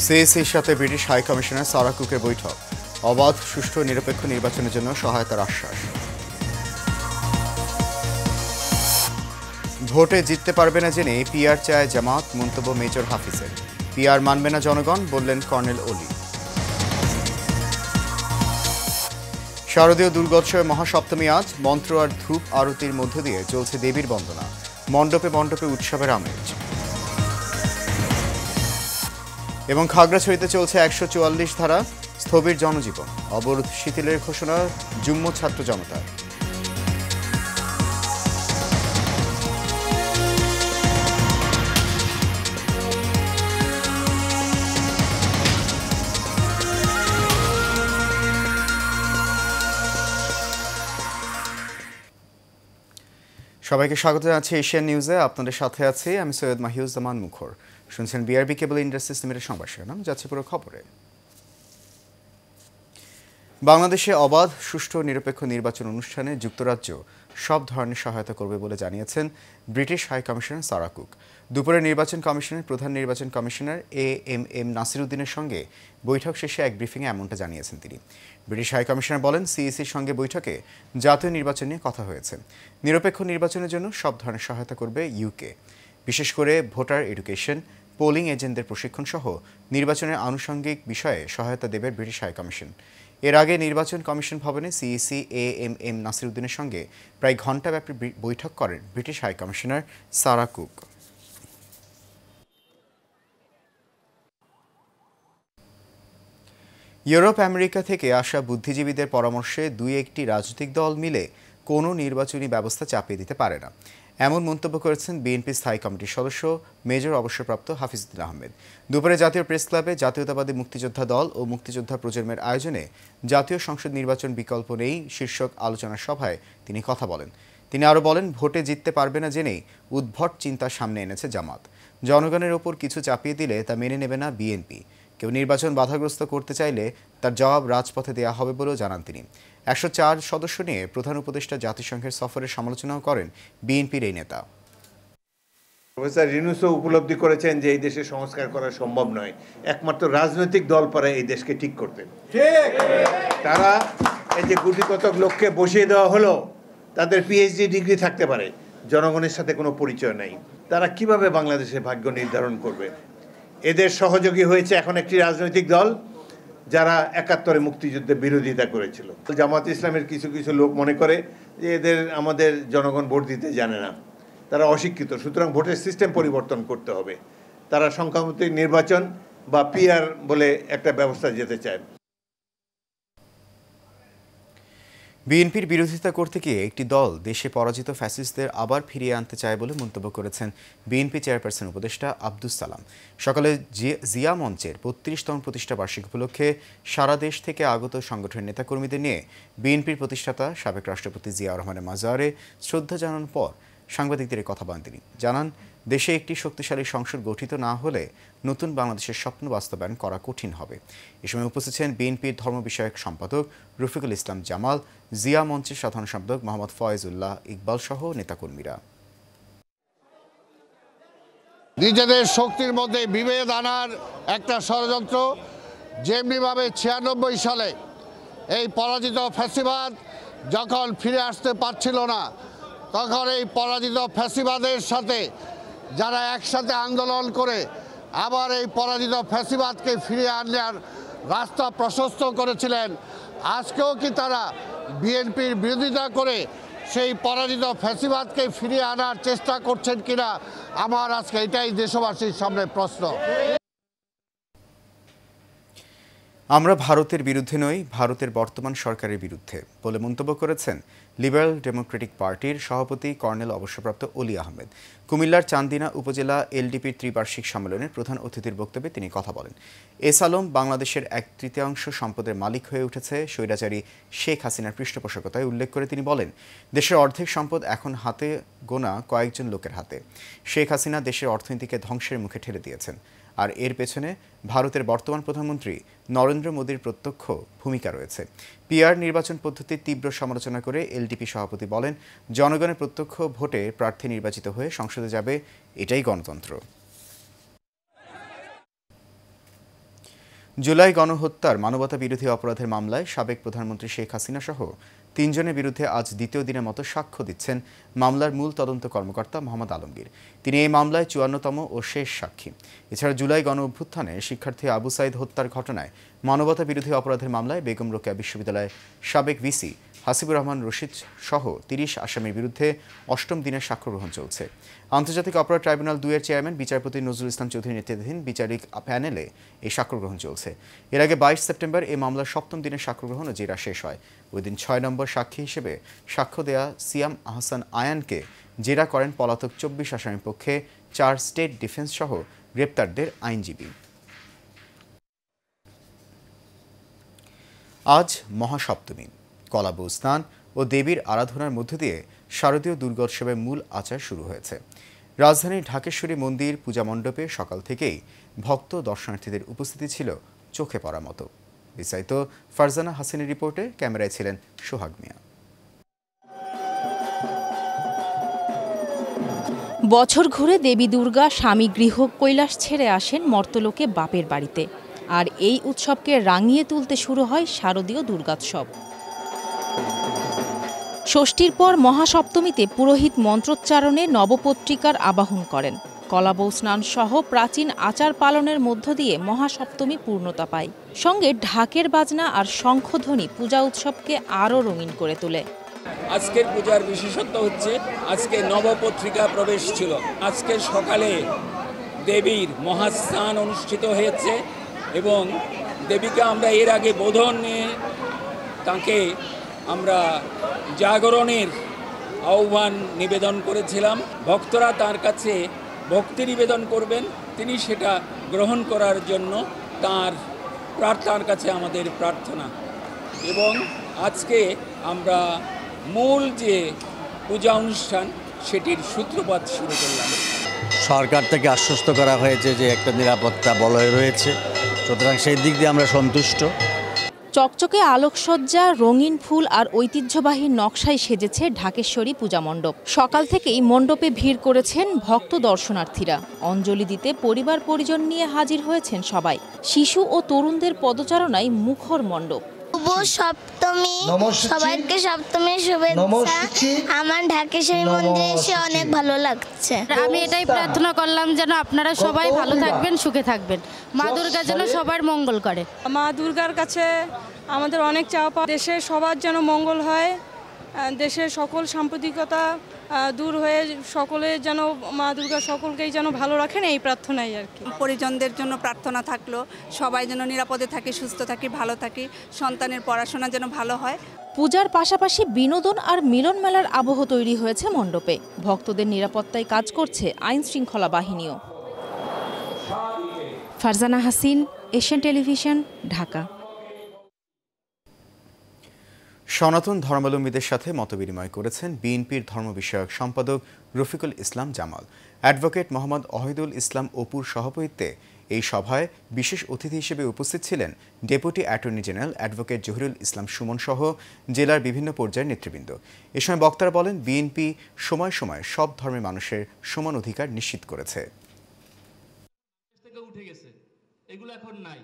সিএসির সাথে British high commissioner সারা কুকের বৈঠক। অবাধ, সুষ্ঠু ও নিরপেক্ষ নির্বাচনের জন্য সহায়তার আশ্বাস। ভোটে জিততে পারবে না জেনে পিআর চায় জামাত, মন্তব্য মেজর হাফিজের। পিআর মানবে না জনগণ, বললেন কর্নেল অলি। শারদীয় দুর্গোৎসবে মহাসপ্তমী আজ। মন্ত্র আর ধূপ আরতির মধ্য দিয়ে চলছে দেবীর বন্দনা। মণ্ডপে মণ্ডপে উৎসবের আমেজ। এবং খাগড়াছড়িতে চলছে ১৪৪ ধারা, স্থবির জনজীবন। অবরোধ শিথিলের ঘোষণা যুগ্ম ছাত্র জনতার। সবাইকে স্বাগত জানাচ্ছি এশিয়ান নিউজে। আপনাদের সাথে আছি আমি সৈয়দ মাহিউজ্জামান মুখর। শুনছেন বিআরবি কেবল ইন্ডাস্ট্রিজ লিমিটেড সংবাদ শিরোনাম। যাচ্ছে পুরো খবরে। বাংলাদেশে অবাধ, সুষ্ঠু নিরপেক্ষ নির্বাচন অনুষ্ঠানে যুক্তরাজ্য সব ধরনের সহায়তা করবে বলে জানিয়েছেন British high commissioner Sarah Cook. দুপুরে নির্বাচন কমিশনের প্রধান নির্বাচন কমিশনার এএমএম নাসির উদ্দিনের সঙ্গে বৈঠক শেষে এক ব্রিফিংয়ে এমনটা জানিয়েছেন তিনি। ব্রিটিশ হাই কমিশনার বলেন, সিইসির সঙ্গে বৈঠকে জাতীয় নির্বাচন নিয়ে কথা হয়েছে। নিরপেক্ষ নির্বাচনের জন্য সব ধরনের সহায়তা করবে ইউকে। বিশেষ করে ভোটার এডুকেশন, পোলিং এজেন্টদের প্রশিক্ষণ সহ নির্বাচনের আনুষঙ্গিক বিষয়ে সহায়তা দেবে ব্রিটিশ হাই কমিশন। এর আগে নির্বাচন কমিশন ভবনে সিইসি এএমএম নাসির উদ্দিনের সঙ্গে প্রায় ঘণ্টাব্যাপী বৈঠক করেন British high commissioner Sarah Cook. Europe America থেকে আসা বুদ্ধিজীবীদের পরামর্শে দুই একটি রাজনৈতিক দল মিলে কোনো নির্বাচনী ব্যবস্থা চাপিয়ে দিতে পারে না, এমন মন্তব্য করেছেন বিএনপি স্থায়ী কমিটির সদস্য মেজর অবসরপ্রাপ্ত হাফিজউদ্দিন আহমেদ। দুপুরে জাতীয় প্রেস ক্লাবে জাতীয়তাবাদী মুক্তিযোদ্ধা দল ও মুক্তিযোদ্ধা প্রজন্মের আয়োজনে জাতীয় সংসদ নির্বাচন বিকল্প নেই শীর্ষক আলোচনা সভায় তিনি কথা বলেন। তিনি আরও বলেন, ভোটে জিততে পারবে না জেনেই উদ্ভট চিন্তা সামনে এনেছে জামাত। জনগণের ওপর কিছু চাপিয়ে দিলে তা মেনে নেবে না বিএনপি। কেউ নির্বাচন বাধাগ্রস্ত করতে চাইলে তার জবাব রাজপথে দেওয়া হবে বলেও জানান তিনি। ১০৪ সদস্য নিয়ে প্রধান উপদেষ্টা জাতিসংঘের সফরের সমালোচনাও করেন বিএনপির এই নেতা। প্রফেসর ইউনূসও উপলব্ধি করেছেন যে এই দেশে সংস্কার করা সম্ভব নয়, একমাত্র রাজনৈতিক দল পারে এই দেশকে ঠিক করতে। তারা এই যে কোটি কতক লোককে বসিয়ে দেওয়া হলো, তাদের পিএইচডি ডিগ্রি থাকতে পারে, জনগণের সাথে কোনো পরিচয় নাই। তারা কিভাবে বাংলাদেশের ভাগ্য নির্ধারণ করবে? এদের সহযোগী হয়েছে এখন একটি রাজনৈতিক দল যারা ৭১ মুক্তিযুদ্ধের বিরোধিতা করেছিল। জামাত ইসলামের কিছু কিছু লোক মনে করে যে আমাদের জনগণ ভোট দিতে জানে না, তারা অশিক্ষিত, সুতরাং ভোটের সিস্টেম পরিবর্তন করতে হবে। তারা সংখ্যাগরিষ্ঠ নির্বাচন বা পিআর বলে একটা ব্যবস্থা যেতে চায়। বিএনপির বিরোধিতা করতে গিয়ে একটি দল দেশে পরাজিত ফ্যাসিস্টদের আবার ফিরিয়ে আনতে চায় বলে মন্তব্য করেছেন বিএনপি চেয়ারপারসন উপদেষ্টা আব্দুস সালাম। সকালে জিয়া মঞ্চের ৩২তম প্রতিষ্ঠা বার্ষিকী উপলক্ষে সারা দেশ থেকে আগত সংগঠনের নেতাকর্মীদের নিয়ে বিএনপির প্রতিষ্ঠাতা সাবেক রাষ্ট্রপতি জিয়াউর রহমানের মাজারে শ্রদ্ধা জানানোর পর সাংবাদিকদের কথা বলেন তিনি। জানান, দেশে একটি শক্তিশালী সংসদ গঠিত না হলে নতুন বাংলাদেশের স্বপ্ন বাস্তবায়ন করা কঠিন হবে। এ সময় উপস্থিত ছিলেন বিএনপির ধর্ম বিষয়ক সম্পাদক রফিকুল ইসলাম জামাল, জিয়া মঞ্চের সাধারণ সম্পাদক মোহাম্মদ ফয়েজুল্লাহ ইকবাল সহ নেতাকর্মীরা। নিজেদের শক্তির মধ্যে বিভেদ আনার একটা ষড়যন্ত্র, যেমনিভাবে ৯৬ সালে এই পরাজিত ফ্যাসিবাদ যখন ফিরে আসতে পারছিল না, তখন এই পরাজিত ফ্যাসিবাদের সাথে যারা একসাথে আন্দোলন করে আবার এই পরাজিত ফ্যাসিবাদকে ফিরিয়ে আনার রাস্তা প্রশস্ত করেছিলেন, আজকেও কি তারা বিএনপির বিরোধিতা করে সেই পরাজিত ফ্যাসিবাদকে ফিরিয়ে আনার চেষ্টা করছেন কিনা, আমার আজকে এটাই দেশবাসীর সামনে প্রশ্ন। আমরা ভারতের বিরুদ্ধে নই, ভারতের বর্তমান সরকারের বিরুদ্ধে বলে মন্তব্য করেছেন লিবারেল ডেমোক্রেটিক পার্টির সভাপতি কর্নেল অবসরপ্রাপ্ত অলি আহমেদ। কুমিল্লার চান্দিনা উপজেলা এলডিপির ত্রিবার্ষিক সম্মেলনের প্রধান অতিথির বক্তব্যে তিনি কথা বলেন। এস আলম বাংলাদেশের ১/৩ সম্পদের মালিক হয়ে উঠেছে স্বৈরাচারী শেখ হাসিনার পৃষ্ঠপোষকতায় উল্লেখ করে তিনি বলেন, দেশের অর্ধেক সম্পদ এখন হাতে গোনা কয়েকজন লোকের হাতে। শেখ হাসিনা দেশের অর্থনীতিকে ধ্বংসের মুখে ঠেলে দিয়েছেন, আর এর পেছনে ভারতের বর্তমান প্রধানমন্ত্রী নরেন্দ্র মোদীর প্রত্যক্ষ ভূমিকা রয়েছে। পিআর নির্বাচন পদ্ধতির তীব্র সমালোচনা করে এলডিপি সভাপতি বলেন, জনগণের প্রত্যক্ষ ভোটে প্রার্থী নির্বাচিত হয়ে সংসদে যাবে, এটাই গণতন্ত্র। জুলাই গণহত্যার মানবতা বিরোধী অপরাধের মামলায় সাবেক প্রধানমন্ত্রী শেখ হাসিনা সহ 3 জনের বিরুদ্ধে আজ দ্বিতীয় দিনের মতো সাক্ষ্য দিচ্ছেন মামলার মূল তদন্ত কর্মকর্তা মোহাম্মদ আলমগীর। তিনি এই মামলায় 54তম ও শেষ সাক্ষী। এছাড়া জুলাই গণ অভ্যুত্থানে শিক্ষার্থী আবু সাইদ হত্যার ঘটনায় মানবতা বিরোধী অপরাধের মামলায় বেগম রোকেয়া বিশ্ববিদ্যালয়ের সাবেক ভিসি হাসিবুর রহমান রশিদ সহ 30 আসামির বিরুদ্ধে 8ম দিনের সাক্ষ্য গ্রহণ চলছে। আন্তর্জাতিক অপরাধ ট্রাইব্যুনাল 2 এর চেয়ারম্যান বিচারপতি নজরুল ইসলাম চৌধুরী নেতৃত্বাধীন বিচারিক প্যানেলে এই সাক্ষ্য গ্রহণ চলছে। এর আগে 22 সেপ্টেম্বর এই মামলার 7ম দিনের সাক্ষ্য গ্রহণ ও জেরা শেষ হয়। ওই দিন 6 নম্বর সাক্ষী হিসেবে সাক্ষ্য দেয়া সিয়াম আহসান আয়ানকে জেরা করেন পলাতক 24 আসামির পক্ষে 4 স্টেট ডিফেন্স সহ গ্রেপ্তারদের আইনজীবী। আজ মহাসপ্তমী। কলাবউ স্নান ও দেবীর আরাধনার মধ্য দিয়ে শারদীয় দুর্গোৎসবের মূল আচার শুরু হয়েছে। রাজধানীর ঢাকেশ্বরী মন্দির পূজা মণ্ডপে সকাল থেকেই ভক্ত দর্শনার্থীদের উপস্থিতি ছিল চোখে পড়ার মতো। বিস্তারিত ফারজানা হাসিনের রিপোর্টে, ক্যামেরায় ছিলেন সোহাগ মিয়া। বছর ঘুরে দেবী দুর্গা স্বামী গৃহ কৈলাস ছেড়ে আসেন মর্তলোকে বাপের বাড়িতে। আর এই উৎসবকে রাঙিয়ে তুলতে শুরু হয় শারদীয় দুর্গোৎসব। ষষ্ঠীর পর মহাসপ্তমীতে পুরোহিত মন্ত্রোচ্চারণে নবপত্রিকার আবাহন করেন। কলাবউ স্নান সহ প্রাচীন আচার পালনের মধ্য দিয়ে মহাসপ্তমী পূর্ণতা পায়। সঙ্গে ঢাকের বাজনা আর শঙ্খধ্বনি পূজা উৎসবকে আরও রঙিন করে তোলে। আজকের পূজার বিশেষত্ব হচ্ছে আজকে নবপত্রিকা প্রবেশ ছিল। আজকের সকালে দেবীর মহাস্নান অনুষ্ঠিত হয়েছে এবং দেবীকে আমরা এর আগে বোধন নিয়ে তাকে আমরা জাগরণের আহ্বান নিবেদন করেছিলাম। ভক্তরা তার কাছে ভক্তি নিবেদন করবেন, তিনি সেটা গ্রহণ করার জন্য তার কাছে আমাদের প্রার্থনা। এবং আজকে আমরা মূল যে পূজা অনুষ্ঠান সেটির সূত্রপাত শুরু করলাম। সরকার থেকে আশ্বস্ত করা হয়েছে যে একটা নিরাপত্তা বলয় রয়েছে, সুতরাং সেই দিক দিয়ে আমরা সন্তুষ্ট। চকচকে আলোকসজ্জা, রঙিন ফুল আর ঐতিহ্যবাহী নকশায় সেজেছে ঢাকেশ্বরী পূজা মণ্ডপ। সকাল থেকেই মণ্ডপে ভিড় করেছেন ভক্ত দর্শনার্থীরা। অঞ্জলি দিতে পরিবার পরিজন নিয়ে হাজির হয়েছেন সবাই। শিশু ও তরুণদের পদচারণায় মুখর মণ্ডপ। শুভ সপ্তমী, সবাইকে সপ্তমীর শুভেচ্ছা। আমার ঢাকেশ্বরী মন্দিরে এসে অনেক ভালো লাগছে। আমি এটাই প্রার্থনা করলাম যেন আপনারা সবাই ভালো থাকবেন, সুখে থাকবেন। মা দুর্গা যেন সবার মঙ্গল করে। মা দুর্গার কাছে আমাদের অনেক চাওয়া পাওয়া, দেশের সবার যেন মঙ্গল হয়, দেশের সকল সাম্প্রদায়িকতা দূর হয়ে সকলে যেন মা দুর্গা সকলকেই যেন ভালো রাখেন, এই প্রার্থনাই আর কি। পরিজনদের জন্য প্রার্থনা থাকলো, সবাই যেন নিরাপদে থাকি, সুস্থ থাকি, ভালো থাকি, সন্তানের পড়াশোনা যেন ভালো হয়। পূজার পাশাপাশি বিনোদন আর মিলন মেলার আবহ তৈরি হয়েছে মণ্ডপে। ভক্তদের নিরাপত্তায় কাজ করছে আইন শৃঙ্খলা বাহিনীও। Farzana Hasin, Asian television, Dhaka. সনাতন ধর্মাবলম্বীদের সাথে মতবিনিময় করেছেন বিএনপির ধর্ম বিষয়ক সম্পাদক রফিকুল ইসলাম জামাল। অ্যাডভোকেট মোহাম্মদ ওহিদুল ইসলাম অপুর সভাপতিত্বে এই সভায় বিশেষ অতিথি হিসেবে উপস্থিত ছিলেন deputy attorney general advocate Zahirul ইসলাম সুমন সহ জেলার বিভিন্ন পর্যায়ের নেতৃবৃন্দ। এ সময় বক্তারা বলেন, বিএনপি সময় সময় সব ধর্মের মানুষের সমান অধিকার নিশ্চিত করেছে। উঠে গেছে, এগুলো এখন নাই।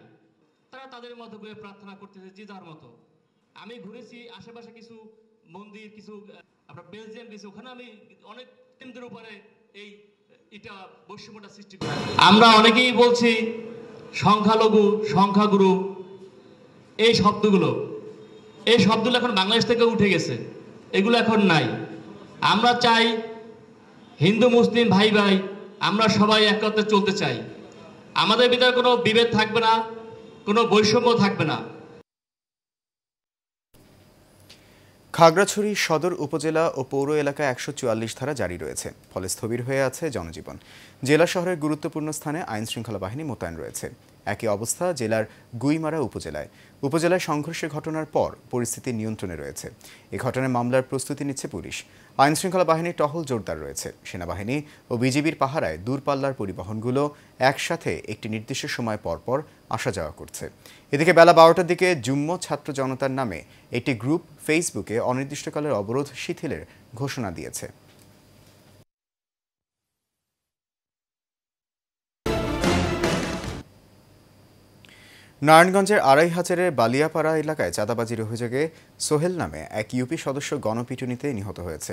তারা তাদের মতো করে প্রার্থনা করতেছে যে যার মতো। আমি ঘুরেছি আশেপাশে কিছু মন্দির, কিছু আমরা বেলজিয়াম গেছি, ওখানে আমি অনেক কেন্দ্রের উপরে এটা বৈষম্যটা সৃষ্টি করে। আমরা অনেকেই বলছি সংখ্যালঘু, সংখ্যাগুরু, এই শব্দগুলো এখন বাংলাদেশ থেকে উঠে গেছে, এগুলো এখন নাই। আমরা চাই হিন্দু মুসলিম ভাই ভাই আমরা সবাই একত্রে চলতে চাই। আমাদের ভিতরে কোনো বিভেদ থাকবে না, কোনো বৈষম্য থাকবে না। খাগড়াছড়ি সদর উপজেলা ও পৌর এলাকায় 144 ধারা জারি রয়েছে, ফলে স্থবির হয়ে আছে জনজীবন। জেলা শহরের গুরুত্বপূর্ণ স্থানে আইন শৃঙ্খলা বাহিনী মোতায়েন রয়েছে। একই অবস্থা জেলার গুইমারা উপজেলায় সংঘর্ষের ঘটনার পর পরিস্থিতি নিয়ন্ত্রণে রয়েছে। এ ঘটনায় মামলার প্রস্তুতি নিচ্ছে পুলিশ। আইন শৃঙ্খলা বাহিনীর টহল জোরদার রয়েছে। সেনাবাহিনী ও বিজিবির পাহারায় দূরপাল্লার পরিবহনগুলো একসাথে একটি নির্দিষ্ট সময় পরপর আসা যাওয়া করছে। এদিকে বেলা 12টার দিকে যুগ্ম ছাত্র জনতার নামে একটি গ্রুপ ফেসবুকে অনির্দিষ্টকালের অবরোধ শিথিলের ঘোষণা দিয়েছে। নারায়ণগঞ্জের আড়াইহাজারের বালিয়াপাড়া এলাকায় চাঁদাবাজির অভিযোগে সোহেল নামে এক ইউপি সদস্য গণপিটুনিতে নিহত হয়েছে।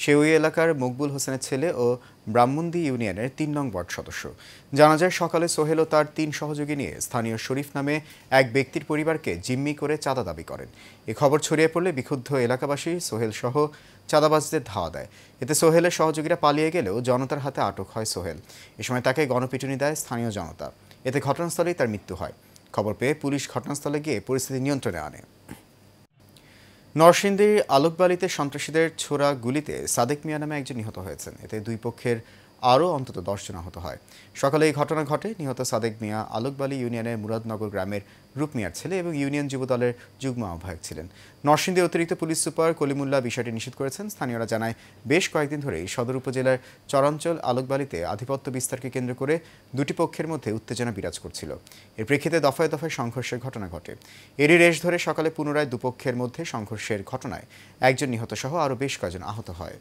সে ওই এলাকার মকবুল হোসেনের ছেলে ও ব্রাহ্মণদী ইউনিয়নের ৩ নং ওয়ার্ড সদস্য। জানা যায় সকালে সোহেল ও তার ৩ সহযোগী নিয়ে স্থানীয় শরীফ নামে এক ব্যক্তির পরিবারকে জিম্মি করে চাঁদা দাবি করেন। এ খবর ছড়িয়ে পড়লে বিক্ষুব্ধ এলাকাবাসী সোহেল সহ চাঁদাবাজদের ধাওয়া দেয়। এতে সোহেলের সহযোগীরা পালিয়ে গেলেও জনতার হাতে আটক হয় সোহেল। এ সময় তাকে গণপিটুনি দেয় স্থানীয় জনতা। এতে ঘটনাস্থলেই তার মৃত্যু হয়। খবর পেয়ে পুলিশ ঘটনাস্থলে গিয়ে পরিস্থিতি নিয়ন্ত্রণে আনে। নরসিংদীর আলোকবালিতে সন্ত্রাসীদের ছোড়া গুলিতে সাদেক মিয়া নামে একজন নিহত হয়েছেন। এতে দুই পক্ষের আরও অন্তত 10 জন আহত হয়। সকালে এই ঘটনা ঘটে। নিহত সাদেক মিয়া আলোকবালি ইউনিয়নের মুরাদনগর গ্রামের রূপ মিয়ার ছেলে এবং ইউনিয়ন যুবদলের যুগ্ম আহ্বায়ক ছিলেন। নরসিংদীর অতিরিক্ত পুলিশ সুপার কলিমুল্লাহ বিষয়টি নিশ্চিত করেছেন। স্থানীয়রা জানায় বেশ কয়েকদিন ধরেই সদর উপজেলার চরাঞ্চল আলোকবালিতে আধিপত্য বিস্তারকে কেন্দ্র করে দুটি পক্ষের মধ্যে উত্তেজনা বিরাজ করছিল। এর প্রেক্ষিতে দফায় দফায় সংঘর্ষের ঘটনা ঘটে। এরই রেশ ধরে সকালে পুনরায় দুপক্ষের মধ্যে সংঘর্ষের ঘটনায় একজন নিহত সহ আরও বেশ কয়েকজন আহত হয়।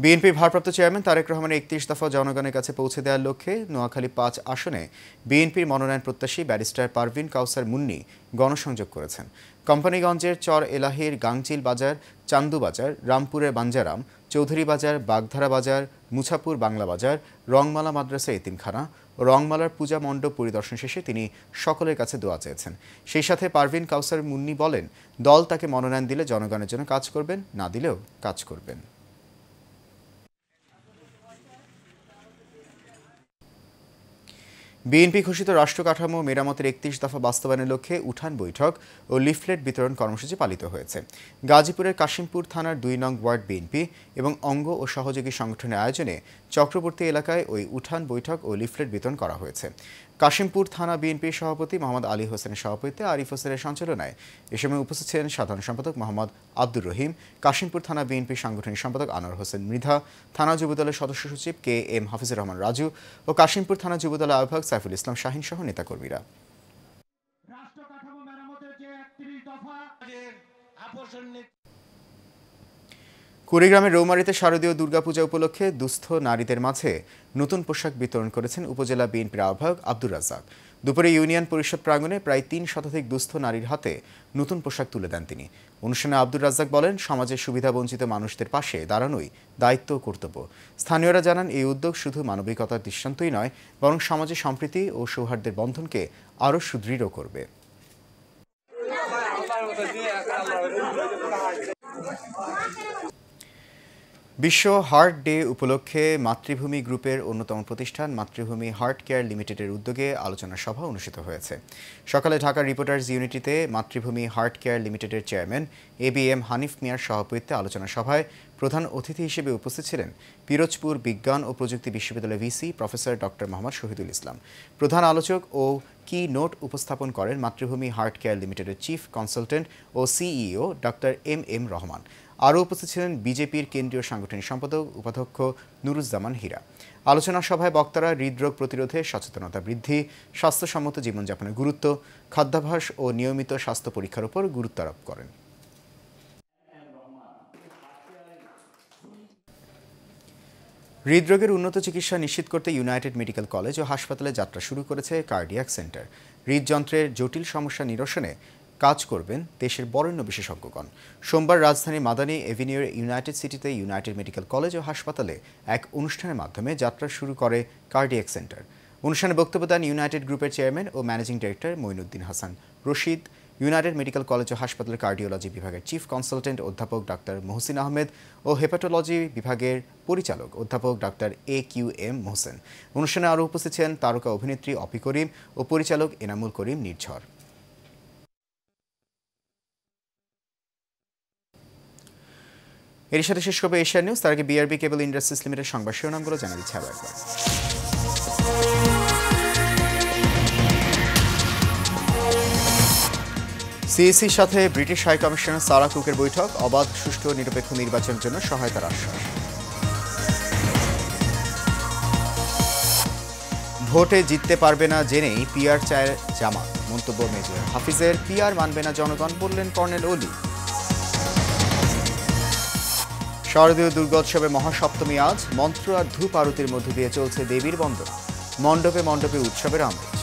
বিএনপির ভারপ্রাপ্ত চেয়ারম্যান তারেক রহমানের 31 দফা জনগণের কাছে পৌঁছে দেওয়ার লক্ষ্যে নোয়াখালী 5 আসনে বিএনপির মনোনয়ন প্রত্যাশী ব্যারিস্টার পারভিন কাউসার মুন্নি গণসংযোগ করেছেন। কোম্পানিগঞ্জের চর এলাহির গাংচিল বাজার, চান্দু বাজার, রামপুরের বাঞ্জারাম, চৌধুরী বাজার, বাগধারা বাজার, মুছাপুর বাংলা বাজার, রংমালা মাদ্রাসা এতিমখানা ও রংমালার পূজা মণ্ডপ পরিদর্শন শেষে তিনি সকলের কাছে দোয়া চেয়েছেন। সেই সাথে পারভিন কাউসার মুন্নি বলেন, দল তাকে মনোনয়ন দিলে জনগণের জন্য কাজ করবেন, না দিলেও কাজ করবেন। বিএনপি ঘোষিত রাষ্ট্র কাঠামো মেরামতের 31 দফা বাস্তবায়নের লক্ষ্যে উঠান বৈঠক ও লিফলেট বিতরণ কর্মসূচি পালিত হয়েছে। গাজীপুরের কাশিমপুর থানার 2 নং ওয়ার্ড বিএনপি এবং অঙ্গ ও সহযোগী সংগঠনের আয়োজনে চক্রবর্তী এলাকায় ওই উঠান বৈঠক ও লিফলেট বিতরণ করা হয়েছে। কাশিমপুর থানা বিএনপির সভাপতি মোহাম্মদ আলী হোসেনের সভাপতিত্বে আরিফ হোসেনের সঞ্চালনায় এ সময় উপস্থিত ছিলেন সাধারণ সম্পাদক মোহাম্মদ আব্দুর রহিম, কাশিমপুর থানা বিএনপির সাংগঠনিক সম্পাদক আনোয়ার হোসেন মৃধা, থানা যুবদলের সদস্য সচিব KM হাফিজুর রহমান রাজু ও কাশিমপুর থানা যুবদলের আহ্বায়ক সাইফুল ইসলাম শাহিন সহ নেতাকর্মীরা। কুড়িগ্রামের রৌমারীতে শারদীয় দুর্গাপূজা উপলক্ষে দুস্থ নারীদের মাঝে নতুন পোশাক বিতরণ করেছেন উপজেলা বিএনপির আহ্বায়ক আব্দুর রাজ্জাক। দুপুরে ইউনিয়ন পরিষদ প্রাঙ্গণে প্রায় 3 শতাধিক দুস্থ নারীর হাতে নতুন পোশাক তুলে দেন তিনি। অনুষ্ঠানে আব্দুর রাজ্জাক বলেন, সমাজের সুবিধাবঞ্চিত মানুষদের পাশে দাঁড়ানোই দায়িত্ব ও কর্তব্য। স্থানীয়রা জানান, এই উদ্যোগ শুধু মানবিকতার দৃষ্টান্তই নয়, বরং সমাজে সম্প্রীতি ও সৌহার্দ্যের বন্ধনকে আরও সুদৃঢ় করবে। বিশ্ব হার্ট ডে উপলক্ষে মাতৃভূমি গ্রুপের অন্যতম প্রতিষ্ঠান মাতৃভূমি হার্ট কেয়ার লিমিটেডের উদ্যোগে আলোচনা সভা অনুষ্ঠিত হয়েছে। সকালে ঢাকা রিপোর্টার্স ইউনিটিতে মাতৃভূমি হার্ট কেয়ার লিমিটেডের চেয়ারম্যান ABM হানিফ মিয়ার সভাপতিত্বে আলোচনা সভায় প্রধান অতিথি হিসেবে উপস্থিত ছিলেন পিরোজপুর বিজ্ঞান ও প্রযুক্তি বিশ্ববিদ্যালয়ের VC professor doctor Mohammad Shahidul Islam. প্রধান আলোচক ও কি নোট উপস্থাপন করেন মাতৃভূমি হার্ট কেয়ার লিমিটেডের চিফ কনসালটেন্ট ও CEO ডক্টর MM রহমান। আরও উপস্থিত ছিলেন বিজেপির কেন্দ্রীয় সাংগঠনিক সম্পাদক উপাধ্যক্ষ নুরুজ্জামান হীরা। আলোচনা সভায় বক্তারা হৃদরোগ প্রতিরোধে সচেতনতা বৃদ্ধি, স্বাস্থ্যসম্মত জীবনযাপনের গুরুত্ব, খাদ্যাভ্যাস ও নিয়মিত স্বাস্থ্য পরীক্ষার উপর গুরুত্ব আরোপ করেন। হৃদরোগের উন্নত চিকিৎসা নিশ্চিত করতে ইউনাইটেড মেডিকেল কলেজ ও হাসপাতালে যাত্রা শুরু করেছে কার্ডিয়াক সেন্টার। হৃদযন্ত্রের জটিল সমস্যা নিরসনে কাজ করবেন দেশের বরেণ্য বিশেষজ্ঞগণ। সোমবার রাজধানীর মাদানী এভিনিউর ইউনাইটেড সিটিতে ইউনাইটেড মেডিকেল কলেজ ও হাসপাতালে এক অনুষ্ঠানের মাধ্যমে যাত্রা শুরু করে কার্ডিয়াক সেন্টার। অনুষ্ঠানে বক্তব্য দেন ইউনাইটেড গ্রুপের চেয়ারম্যান ও managing director Moinuddin Hasan Rashid, United medical college ও হাসপাতালের কার্ডিওলজি বিভাগের চিফ কনসালটেন্ট অধ্যাপক ডাক্তার মহসিন আহমেদ ও হেপাটোলজি বিভাগের পরিচালক অধ্যাপক ডাক্তার AQM মোহসেন। অনুষ্ঠানে আরও উপস্থিত ছিলেন তারকা অভিনেত্রী অপি করিম ও পরিচালক এনামুল করিম নির্ঝর। এর সাথে শেষ করবে এশিয়ান নিউজ। তার আগে BRB কেবল ইন্ডাস্ট্রিজ লিমিটেড সংবাদ শিরোনামগুলো জানা দিচ্ছে আবার একবার। CECর সাথে ব্রিটিশ হাই কমিশনার সারা কুকের বৈঠক, অবাধ, সুষ্ঠু ও নিরপেক্ষ নির্বাচনের জন্য সহায়তার আশ্বাস। ভোটে জিততে পারবে না জেনেই PR চায় জামাত, মন্তব্য মেজর হাফিজের। PR মানবে না জনগণ, বললেন কর্নেল অলি। শারদীয় দুর্গোৎসবে মহাসপ্তমী আজ মন্ত্র আর ধূপ আরতির মধ্য দিয়ে চলছে দেবীর বন্দনা। মণ্ডপে মণ্ডপে উৎসবের আমেজ।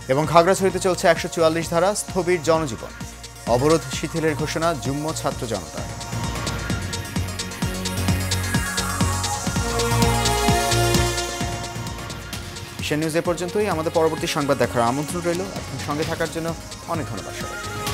এবং খাগড়াছড়িতে চলছে 144 ধারা, স্থবির জনজীবন। অবরোধ শিথিলের ঘোষণা যুগ্ম ছাত্র জনতা। এশিয়ান নিউজ এ পর্যন্তই। আমাদের পরবর্তী সংবাদ দেখার আমন্ত্রণ রইল। এখন সঙ্গে থাকার জন্য অনেক ধন্যবাদ সবাই।